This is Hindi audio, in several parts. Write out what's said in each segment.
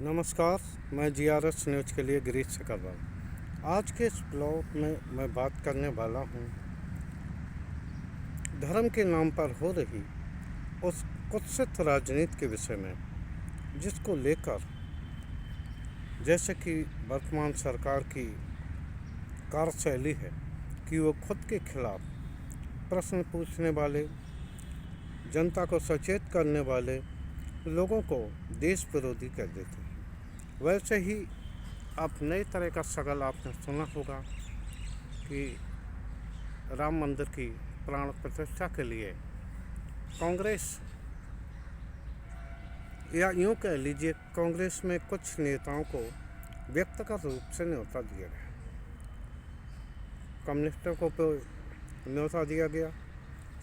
नमस्कार। मैं जीआरएस न्यूज़ के लिए गिरीश सकरवाल। आज के इस ब्लॉग में मैं बात करने वाला हूँ धर्म के नाम पर हो रही उस कुत्सित राजनीति के विषय में, जिसको लेकर जैसे कि वर्तमान सरकार की कार्यशैली है कि वो खुद के खिलाफ प्रश्न पूछने वाले, जनता को सचेत करने वाले लोगों को देश विरोधी कर देते हैं। वैसे ही अब नए तरह का सवाल आपने सुना होगा कि राम मंदिर की प्राण प्रतिष्ठा के लिए कांग्रेस, या यूँ कह लीजिए कांग्रेस में कुछ नेताओं को व्यक्तिगत रूप से न्योता दिया गया। कम्युनिस्टों को तो न्योता दिया गया।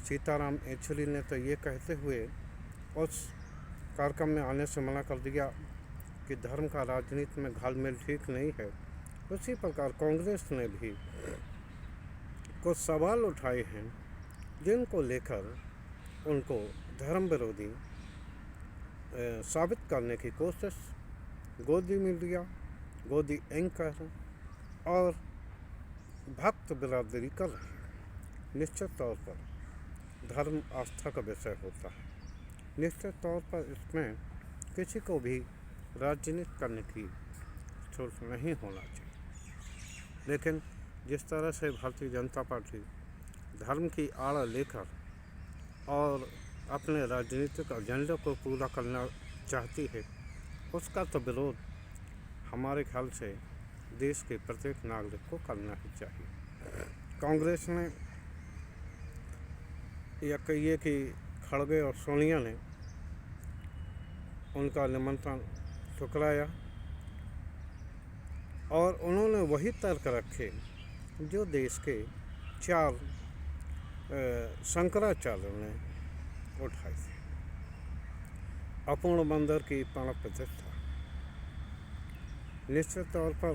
सीताराम येचुरी ने तो ये कहते हुए उस कार्यक्रम में आने से मना कर दिया कि धर्म का राजनीति में घालमेल ठीक नहीं है। उसी प्रकार कांग्रेस ने भी कुछ सवाल उठाए हैं जिनको लेकर उनको धर्म विरोधी साबित करने की कोशिश गोदी मीडिया, गोदी एंकर और भक्त बिरादरी कर रही है। निश्चित तौर पर धर्म आस्था का विषय होता है। निश्चित तौर पर इसमें किसी को भी राजनीति करने की छूट नहीं होना चाहिए, लेकिन जिस तरह से भारतीय जनता पार्टी धर्म की आड़ लेकर और अपने राजनीतिक एजेंडे को पूरा करना चाहती है, उसका तो विरोध हमारे ख्याल से देश के प्रत्येक नागरिक को करना ही चाहिए। कांग्रेस ने या कहिए कि खड़गे और सोनिया ने उनका निमंत्रण ठुकराया और उन्होंने वही तर्क रखे जो देश के चार शंकराचार्यों ने उठाए थे। अपूर्ण मंदिर की प्राण प्रतिष्ठा, निश्चित तौर पर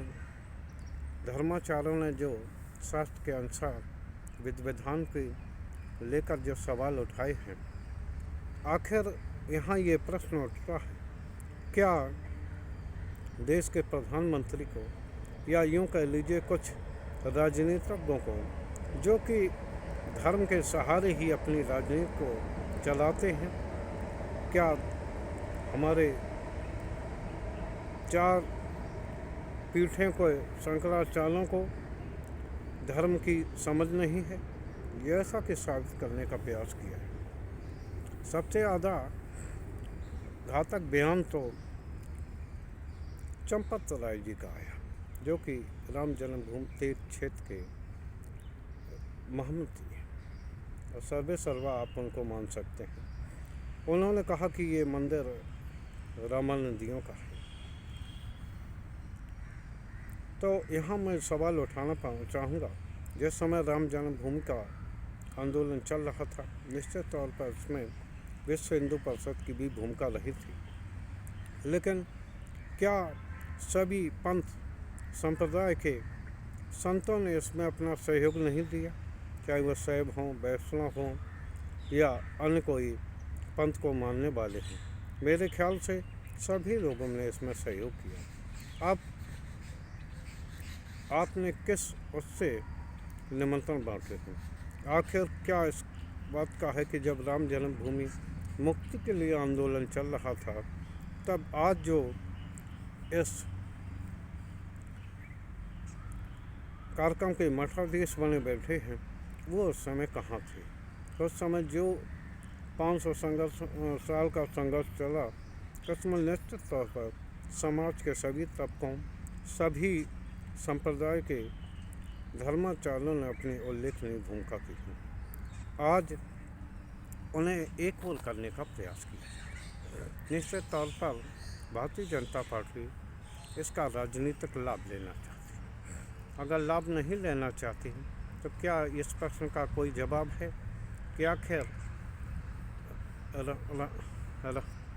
धर्माचार्यों ने जो शास्त्र के अनुसार विधि विधान की लेकर जो सवाल उठाए हैं, आखिर यहाँ ये प्रश्न उठता है, क्या देश के प्रधानमंत्री को या यूँ कह लीजिए कुछ राजनीतिज्ञों को, जो कि धर्म के सहारे ही अपनी राजनीति को चलाते हैं, क्या हमारे चार पीठें को शंकराचार्यों को धर्म की समझ नहीं है? ये ऐसा कि साबित करने का प्रयास किया है। सबसे ज़्यादा घातक बयान तो चंपत राय जी का आया, जो कि राम जन्मभूमि तीर्थ क्षेत्र के महंत थे और सर्वे सर्वा आप उनको मान सकते हैं। उन्होंने कहा कि ये मंदिर रामानंदियों का है। तो यहाँ मैं सवाल उठाना चाहूँगा, जिस समय राम जन्मभूमि का आंदोलन चल रहा था, निश्चित तौर पर इसमें विश्व हिंदू परिषद की भी भूमिका रही थी, लेकिन क्या सभी पंथ संप्रदाय के संतों ने इसमें अपना सहयोग नहीं दिया? चाहे वह शैव हों, वैष्णव हों या अन्य कोई पंथ को मानने वाले हों, मेरे ख्याल से सभी लोगों ने इसमें सहयोग किया। अब आपने किस उससे निमंत्रण बांटे हैं? आखिर क्या इस बात का है कि जब राम जन्मभूमि मुक्ति के लिए आंदोलन चल रहा था, तब आज जो इस कार्यक्रम के मठाधीश बने बैठे हैं, वो उस समय कहाँ थे? उस समय जो 500 साल का संघर्ष चला, उसमें निश्चित तौर पर समाज के सभी तबकों, सभी संप्रदाय के धर्माचार्यों ने अपनी उल्लेखनीय भूमिका की है। आज उन्हें एक ओर करने का प्रयास किया। निश्चित तौर पर भारतीय जनता पार्टी इसका राजनीतिक लाभ लेना चाहती है। अगर लाभ नहीं लेना चाहती तो क्या इस प्रश्न का कोई जवाब है कि आखिर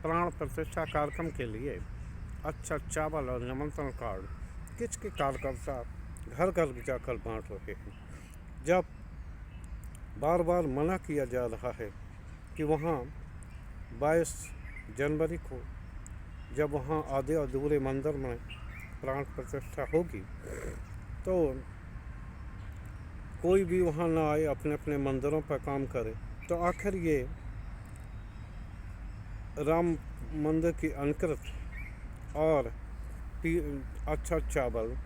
प्राण प्रतिष्ठा कार्यक्रम के लिए अच्छा चावल और निमंत्रण कार्ड किसके कार्यकर्ता घर घर जाकर बांट रहे हैं, जब बार बार मना किया जा रहा है कि वहाँ 22 जनवरी को जब वहाँ आधे अधूरे मंदिर में प्राण प्रतिष्ठा होगी तो कोई भी वहाँ ना आए, अपने अपने मंदिरों पर काम करे, तो आखिर ये राम मंदिर की अंकृत और अच्छा चावल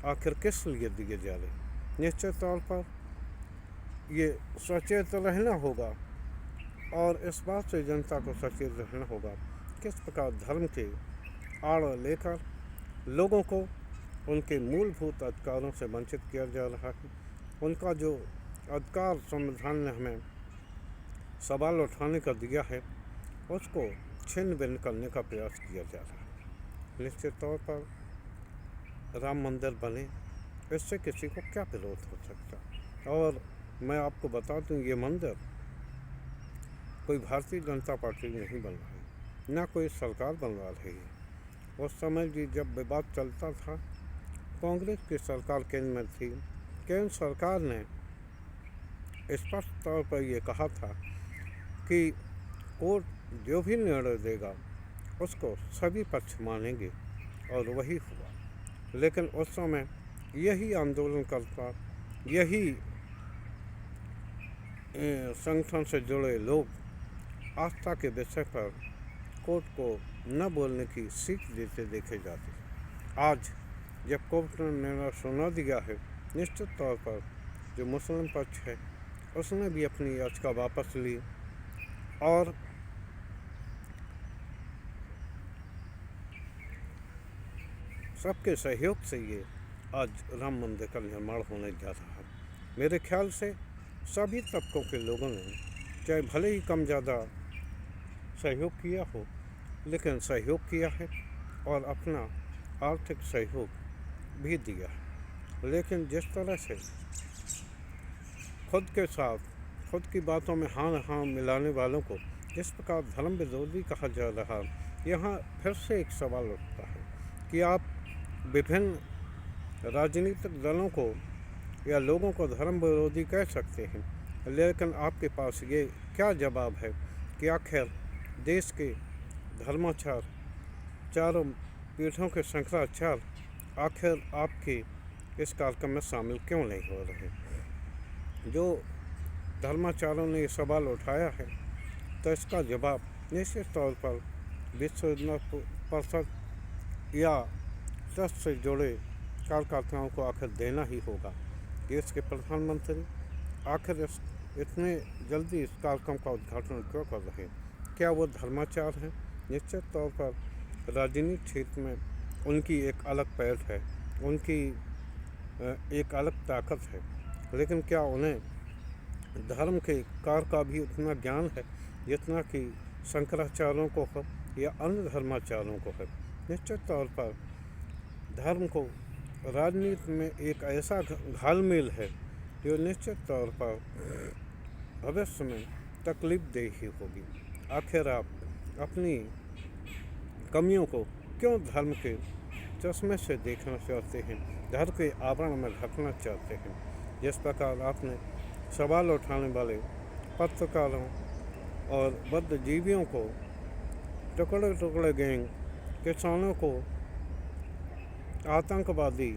आखिर किस लिए दिए जा रहे। निश्चित तौर पर ये सचेत रहना होगा और इस बात से जनता को सचेत रहना होगा किस प्रकार धर्म के आड़ लेकर लोगों को उनके मूलभूत अधिकारों से वंचित किया जा रहा है। उनका जो अधिकार संविधान ने हमें सवाल उठाने का दिया है उसको छिन्न भिन्न करने का प्रयास किया जा रहा है। निश्चित तौर पर राम मंदिर बने, इससे किसी को क्या विरोध हो सकता। और मैं आपको बता दूं, ये मंदिर कोई भारतीय जनता पार्टी नहीं बन रहा है, ना कोई सरकार बनवा रही है। उस समय जी जब विवाद चलता था, कांग्रेस की सरकार केंद्र में थी। केंद्र सरकार ने स्पष्ट तौर पर यह कहा था कि कोर्ट जो भी निर्णय देगा उसको सभी पक्ष मानेंगे, और वही हुआ। लेकिन उस समय यही आंदोलनकर्ता, यही संगठन से जुड़े लोग आस्था के विषय पर कोर्ट को न बोलने की सीख देते देखे जाते। आज जब कोर्ट ने निर्णय सुना दिया है, निश्चित तौर पर जो मुस्लिम पक्ष है उसने भी अपनी याचिका वापस ली और सबके सहयोग से ये आज राम मंदिर का निर्माण होने जा रहा है। मेरे ख्याल से सभी तबकों के लोगों ने चाहे भले ही कम ज़्यादा सहयोग किया हो, लेकिन सहयोग किया है और अपना आर्थिक सहयोग भी दिया है। लेकिन जिस तरह से खुद के साथ खुद की बातों में हाँ मिलाने वालों को जिस प्रकार धर्म विरोधी कहा जा रहा है, यहाँ फिर से एक सवाल उठता है कि आप विभिन्न राजनीतिक दलों को या लोगों को धर्म विरोधी कह सकते हैं, लेकिन आपके पास ये क्या जवाब है कि आखिर देश के धर्माचार, चारों पीठों के शंकराचार्य आखिर आपके इस कार्यक्रम में शामिल क्यों नहीं हो रहे। जो धर्माचार्यों ने ये सवाल उठाया है तो इसका जवाब निश्चित तौर पर विश्व हिंदू परिषद या ट्रस्ट से जुड़े कार्यकर्ताओं को आखिर देना ही होगा। देश के प्रधानमंत्री आखिर इतने जल्दी इस कार्यक्रम का उद्घाटन क्यों कर रहे हैं? क्या वो धर्माचार्य हैं? निश्चित तौर पर राजनीतिक क्षेत्र में उनकी एक अलग पहल है, उनकी एक अलग ताकत है, लेकिन क्या उन्हें धर्म के कार्य का भी उतना ज्ञान है जितना कि शंकराचार्यों को है या अन्य धर्माचार्यों को है? निश्चित तौर पर धर्म को राजनीति में एक ऐसा घालमेल है जो निश्चित तौर पर भविष्य में तकलीफदेह ही होगी। आखिर आप अपनी कमियों को क्यों धर्म के चश्मे से देखना चाहते हैं, धर्म के आवरण में ढकना चाहते हैं? जिस प्रकार आपने सवाल उठाने वाले पत्रकारों और बुद्धिजीवियों को, टुकड़े टुकड़े गैंग, किसानों को आतंकवादी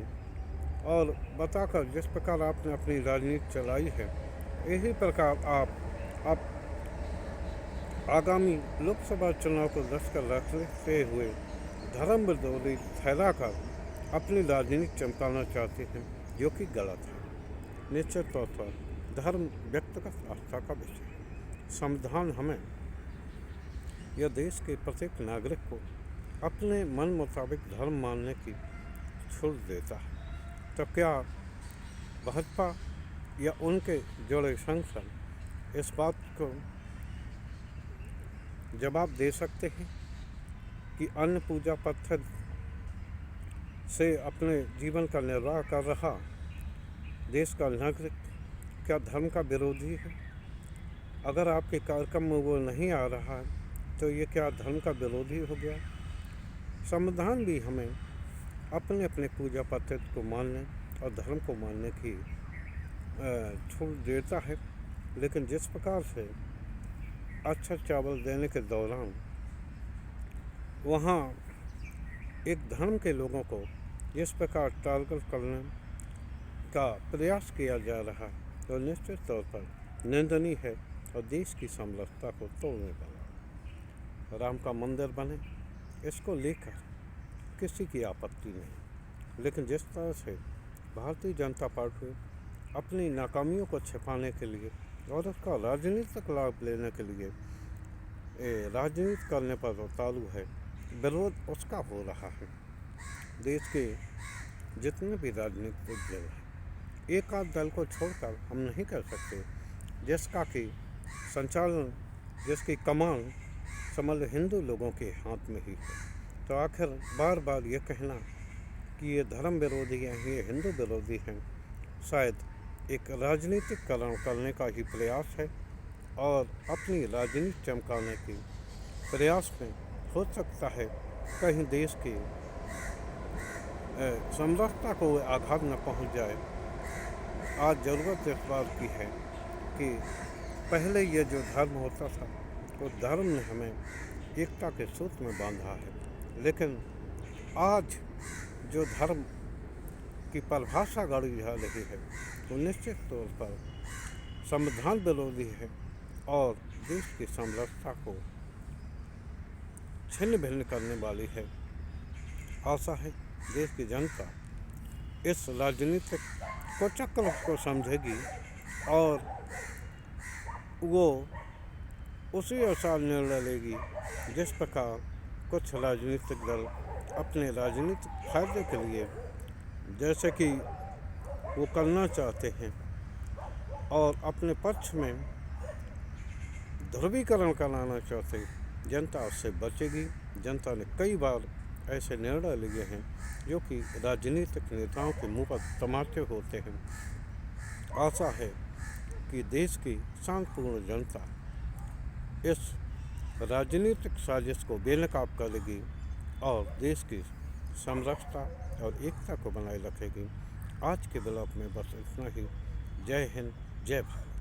और बताकर जिस प्रकार आपने अपनी राजनीति चलाई है, यही प्रकार आप आगामी लोकसभा चुनाव को दृष्टिगत रखते हुए धर्म विरोधी फैलाकर अपनी राजनीति चमकाना चाहते हैं, जो कि गलत है। निश्चित तौर पर धर्म व्यक्तिगत आस्था का विषय है। संविधान हमें यह देश के प्रत्येक नागरिक को अपने मन मुताबिक धर्म मानने की छूट देता है। तो क्या भाजपा या उनके जुड़े संगठन इस बात को जवाब दे सकते हैं कि अन्य पूजा पद्धति से अपने जीवन का निर्वाह कर रहा देश का नागरिक क्या धर्म का विरोधी है? अगर आपके कार्यक्रम में वो नहीं आ रहा है तो ये क्या धर्म का विरोधी हो गया? संविधान भी हमें अपने अपने पूजा पद्धति को मानने और धर्म को मानने की छूट देता है, लेकिन जिस प्रकार से अच्छा चावल देने के दौरान वहाँ एक धर्म के लोगों को जिस प्रकार टारगेट करने का प्रयास किया जा रहा है तो निश्चित तौर पर निंदनीय है और देश की समरसता को तोड़ने वाला। राम का मंदिर बने, इसको लेकर किसी की आपत्ति नहीं, लेकिन जिस तरह से भारतीय जनता पार्टी अपनी नाकामियों को छिपाने के लिए और उसका राजनीतिक लाभ लेने के लिए राजनीति करने पर उतारू है, विरोध उसका हो रहा है। देश के जितने भी राजनीतिक दल हैं, एक आध दल को छोड़कर हम नहीं कर सकते जिसका कि संचालन, जिसकी कमान समग्र हिंदू लोगों के हाथ में ही है। तो आखिर बार बार ये कहना कि ये धर्म विरोधी हैं, ये हिंदू विरोधी हैं, शायद एक राजनीतिकरण करने का ही प्रयास है और अपनी राजनीति चमकाने के प्रयास में हो सकता है कहीं देश की समरसता को आघात न पहुंच जाए। आज ज़रूरत इस बात की है कि पहले ये जो धर्म होता था वो धर्म ने हमें एकता के सूत्र में बांधा है, लेकिन आज जो धर्म की परिभाषा गढ़ी जा रही है वो निश्चित तौर पर संविधान विरोधी है और देश की समरसता को छिन्न भिन्न करने वाली है। आशा है देश की जनता इस राजनीतिक कुचक्र को समझेगी और वो उसी अनुसार निर्णय लेगी जिस प्रकार कुछ राजनीतिक दल अपने राजनीतिक फायदे के लिए जैसे कि वो करना चाहते हैं और अपने पक्ष में ध्रुवीकरण कराना चाहते हैं, जनता उससे बचेगी। जनता ने कई बार ऐसे निर्णय लिए हैं जो कि राजनीतिक नेताओं के मुंह पर तमाचे होते हैं। आशा है कि देश की शांतिपूर्ण जनता इस राजनीतिक साजिश को बेनकाब करेगी और देश की समरसता और एकता को बनाए रखेगी। आज के ब्लॉग में बस इतना ही। जय हिंद, जय भारत।